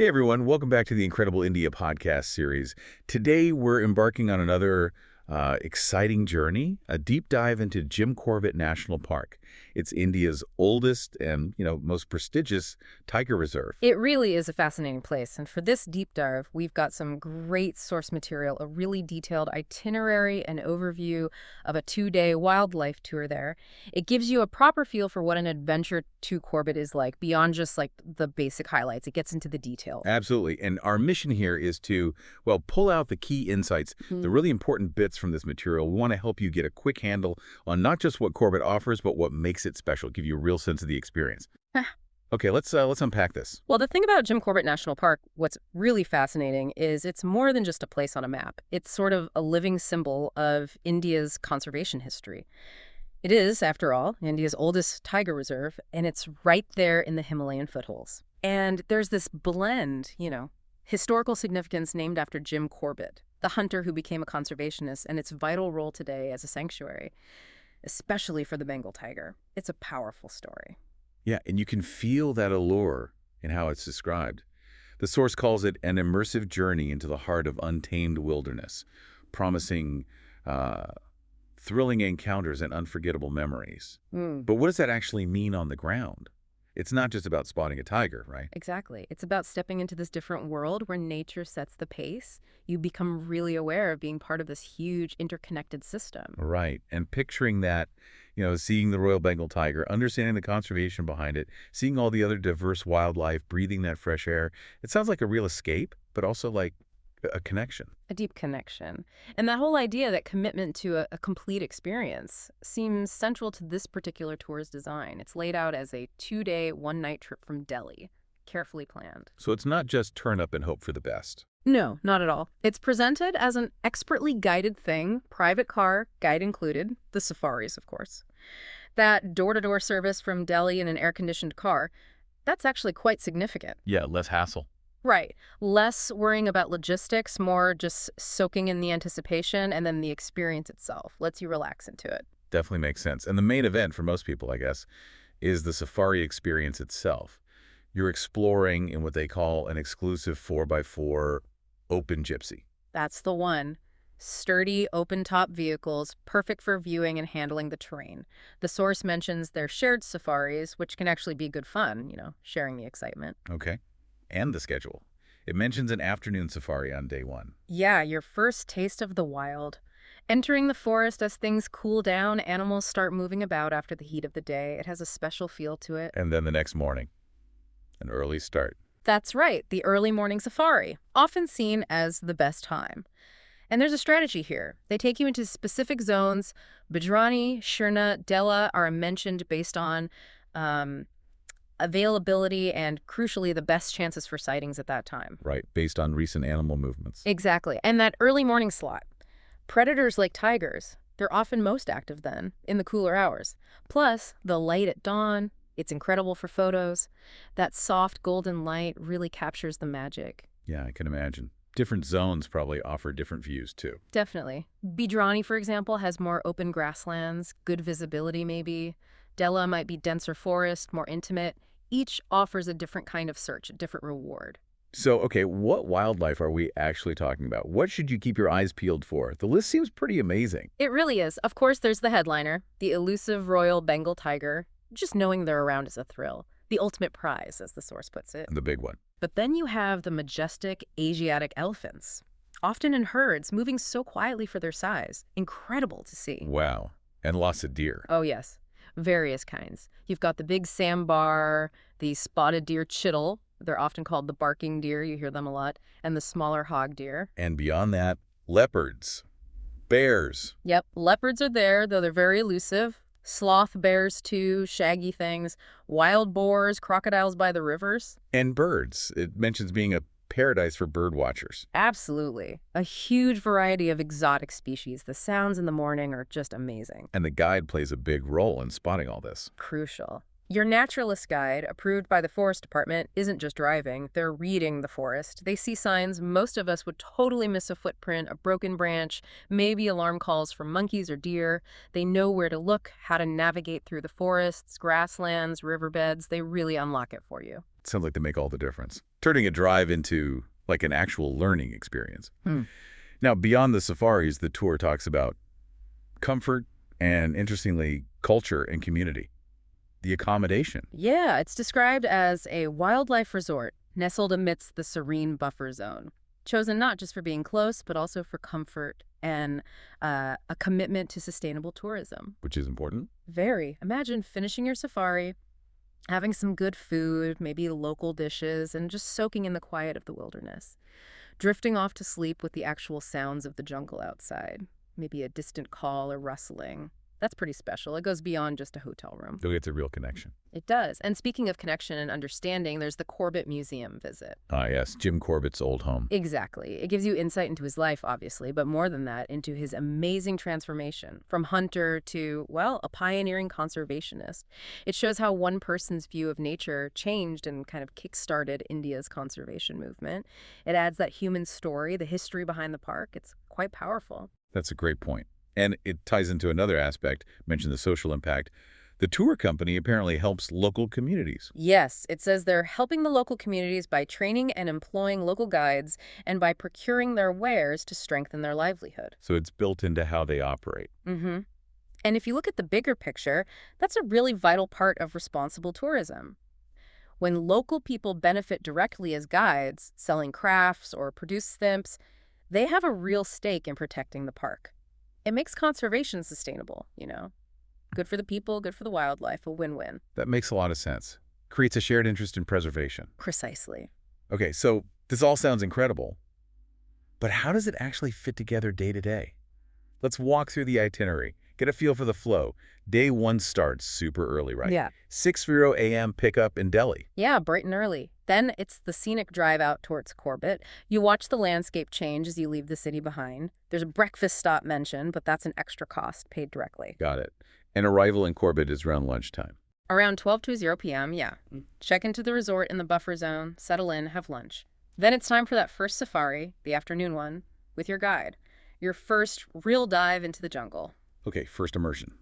Hey everyone, welcome back to the Incredible India podcast series. Today we're embarking on another exciting journey, a deep dive into Jim Corbett National Park. It's India's oldest and, most prestigious tiger reserve. It really is a fascinating place, and for this deep dive, we've got some great source material, a really detailed itinerary and overview of a 2-day wildlife tour there. It gives you a proper feel for what an adventure to Corbett is like, beyond just like the basic highlights. It gets into the detail. Absolutely. And our mission here is to, pull out the key insights, the really important bits from this material. We want to help you get a quick handle on not just what Corbett offers, but what makes it special, give you a real sense of the experience. Okay, let's unpack this. Well, the thing about Jim Corbett National Park, what's really fascinating is it's more than just a place on a map. It's sort of a living symbol of India's conservation history. It is, after all, India's oldest tiger reserve, and it's right there in the Himalayan foothills. And there's this blend, historical significance named after Jim Corbett, the hunter who became a conservationist, and its vital role today as a sanctuary, especially for the Bengal tiger. It's a powerful story. Yeah, and you can feel that allure in how it's described. The source calls it an immersive journey into the heart of untamed wilderness, promising thrilling encounters and unforgettable memories. But what does that actually mean on the ground? It's not just about spotting a tiger, right? Exactly. It's about stepping into this different world where nature sets the pace. You become really aware of being part of this huge interconnected system. Right, and picturing that, seeing the Royal Bengal tiger, understanding the conservation behind it, seeing all the other diverse wildlife, breathing that fresh air. It sounds like a real escape, but also like a connection. A deep connection. And that whole idea, that commitment to a complete experience, seems central to this particular tour's design. It's laid out as a 2-day, 1-night trip from Delhi, carefully planned. So it's not just turn up and hope for the best. No, not at all. It's presented as an expertly guided thing, private car, guide included, the safaris, of course. That door-to-door service from Delhi in an air-conditioned car, that's actually quite significant. Yeah, less hassle. Right. Less worrying about logistics, more just soaking in the anticipation, and then the experience itself lets you relax into it. Definitely makes sense. And the main event for most people, I guess, is the safari experience itself. You're exploring in what they call an exclusive 4x4 open gypsy. That's the one. Sturdy, open-top vehicles, perfect for viewing and handling the terrain. The source mentions their shared safaris, which can actually be good fun, sharing the excitement. Okay. And the schedule. It mentions an afternoon safari on day 1. Yeah, your first taste of the wild. Entering the forest as things cool down, animals start moving about after the heat of the day. It has a special feel to it. And then the next morning, an early start. That's right, the early morning safari, often seen as the best time. And there's a strategy here. They take you into specific zones. Bajrani, Shirna, Dela are mentioned based on availability and, crucially, the best chances for sightings at that time. Right, based on recent animal movements. Exactly. And that early morning slot. Predators like tigers, they're often most active then, in the cooler hours. Plus, the light at dawn, it's incredible for photos. That soft golden light really captures the magic. Yeah, I can imagine. Different zones probably offer different views, too. Definitely. Bajrani, for example, has more open grasslands, good visibility maybe. Dela might be denser forest, more intimate. Each offers a different kind of search, a different reward. So, okay, what wildlife are we actually talking about? What should you keep your eyes peeled for? The list seems pretty amazing. It really is. Of course, there's the headliner, the elusive Royal Bengal tiger. Just knowing they're around is a thrill. The ultimate prize, as the source puts it. The big one. But then you have the majestic Asiatic elephants, often in herds, moving so quietly for their size. Incredible to see. Wow. And lots of deer. Oh, yes. Various kinds. You've got the big sambar, the spotted deer chital. They're often called the barking deer. You hear them a lot. And the smaller hog deer. And beyond that, leopards, bears. Yep, leopards are there, though they're very elusive. Sloth bears, too, shaggy things. Wild boars, crocodiles by the rivers. And birds. It mentions being a paradise for bird watchers. Absolutely. A huge variety of exotic species. The sounds in the morning are just amazing. And the guide plays a big role in spotting all this. Crucial. Your naturalist guide, approved by the Forest Department, isn't just driving, they're reading the forest. They see signs most of us would totally miss: a footprint, a broken branch, maybe alarm calls from monkeys or deer. They know where to look, how to navigate through the forests, grasslands, riverbeds. They really unlock it for you. Sounds like they make all the difference, turning a drive into like an actual learning experience. Now, beyond the safaris, the tour talks about comfort and, interestingly, culture and community. The accommodation. Yeah, it's described as a wildlife resort nestled amidst the serene buffer zone, chosen not just for being close, but also for comfort and a commitment to sustainable tourism. Which is important. Very. Imagine finishing your safari, having some good food, maybe local dishes, and just soaking in the quiet of the wilderness. Drifting off to sleep with the actual sounds of the jungle outside, maybe a distant call or rustling. That's pretty special. It goes beyond just a hotel room. So it's a real connection. It does. And speaking of connection and understanding, there's the Corbett Museum visit. Ah, yes, Jim Corbett's old home. Exactly. It gives you insight into his life, obviously, but more than that, into his amazing transformation from hunter to, well, a pioneering conservationist. It shows how one person's view of nature changed and kind of kick-started India's conservation movement. It adds that human story, the history behind the park. It's quite powerful. That's a great point. And it ties into another aspect, mentioned the social impact. The tour company apparently helps local communities. Yes, it says they're helping the local communities by training and employing local guides and by procuring their wares to strengthen their livelihood. So it's built into how they operate. Mm-hmm. And if you look at the bigger picture, that's a really vital part of responsible tourism. When local people benefit directly as guides, selling crafts or produce stamps, they have a real stake in protecting the park. It makes conservation sustainable, you know. Good for the people, good for the wildlife, a win-win. That makes a lot of sense. Creates a shared interest in preservation. Precisely. Okay, so this all sounds incredible, but how does it actually fit together day to day? Let's walk through the itinerary, get a feel for the flow. Day 1 starts super early, right? Yeah. 6:00 a.m. pickup in Delhi. Yeah, bright and early. Then it's the scenic drive out towards Corbett. You watch the landscape change as you leave the city behind. There's a breakfast stop mentioned, but that's an extra cost paid directly. Got it. And arrival in Corbett is around lunchtime. Around 12:20 p.m., yeah. Check into the resort in the buffer zone, settle in, have lunch. Then it's time for that first safari, the afternoon one, with your guide. Your first real dive into the jungle. Okay, first immersion.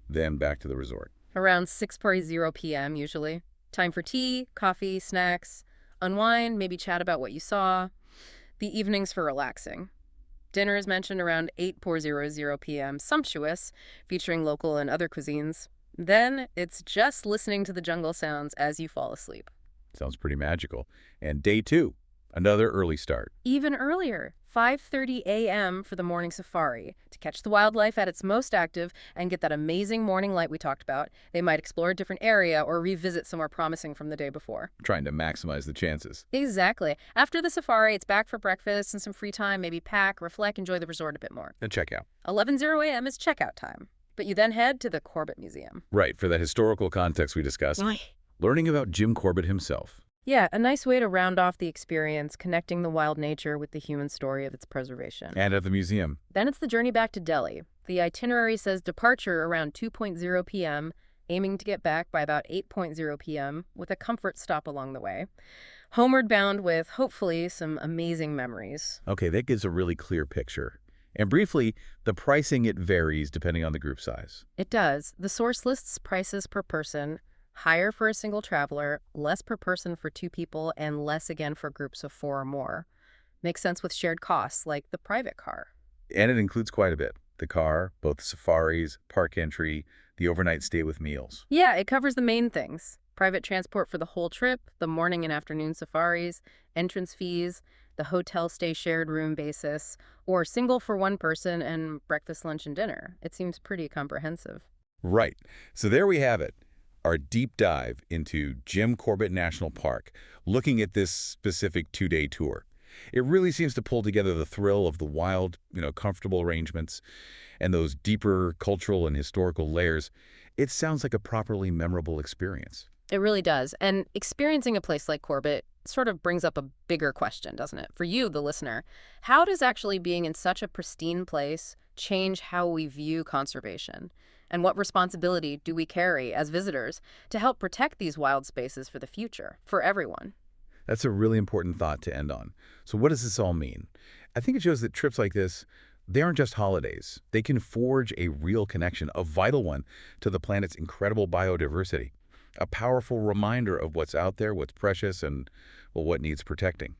Then back to the resort. Around 6:40 p.m. usually. Time for tea, coffee, snacks, unwind, maybe chat about what you saw. The evenings for relaxing. Dinner is mentioned around 8:40 p.m. Sumptuous, featuring local and other cuisines. Then it's just listening to the jungle sounds as you fall asleep. Sounds pretty magical. And day 2, another early start. Even earlier, 5:30 a.m. for the morning safari. To catch the wildlife at its most active and get that amazing morning light we talked about, they might explore a different area or revisit somewhere promising from the day before. Trying to maximize the chances. Exactly. After the safari, it's back for breakfast and some free time, maybe pack, reflect, enjoy the resort a bit more. And check out. 11:00 a.m. is checkout time. But you then head to the Corbett Museum. Right, for that historical context we discussed. Learning about Jim Corbett himself. Yeah, a nice way to round off the experience, connecting the wild nature with the human story of its preservation. And at the museum. Then it's the journey back to Delhi. The itinerary says departure around 2:00 p.m., aiming to get back by about 8:00 p.m., with a comfort stop along the way. Homeward bound with, hopefully, some amazing memories. Okay, that gives a really clear picture. And briefly, the pricing, it varies depending on the group size. It does. The source lists prices per person, higher for a single traveler, less per person for 2 people, and less again for groups of 4 or more. Makes sense with shared costs, like the private car. And it includes quite a bit. The car, both safaris, park entry, the overnight stay with meals. Yeah, it covers the main things. Private transport for the whole trip, the morning and afternoon safaris, entrance fees, the hotel stay shared room basis, or single for 1 person and breakfast, lunch, and dinner. It seems pretty comprehensive. Right. So there we have it. Our deep dive into Jim Corbett National Park, looking at this specific 2-day tour. It really seems to pull together the thrill of the wild, comfortable arrangements and those deeper cultural and historical layers. It sounds like a properly memorable experience. It really does. And experiencing a place like Corbett sort of brings up a bigger question, doesn't it? For you, the listener, how does actually being in such a pristine place change how we view conservation? And what responsibility do we carry as visitors to help protect these wild spaces for the future, for everyone? That's a really important thought to end on. So what does this all mean? I think it shows that trips like this, they aren't just holidays. They can forge a real connection, a vital one, to the planet's incredible biodiversity. A powerful reminder of what's out there, what's precious, and, well, what needs protecting.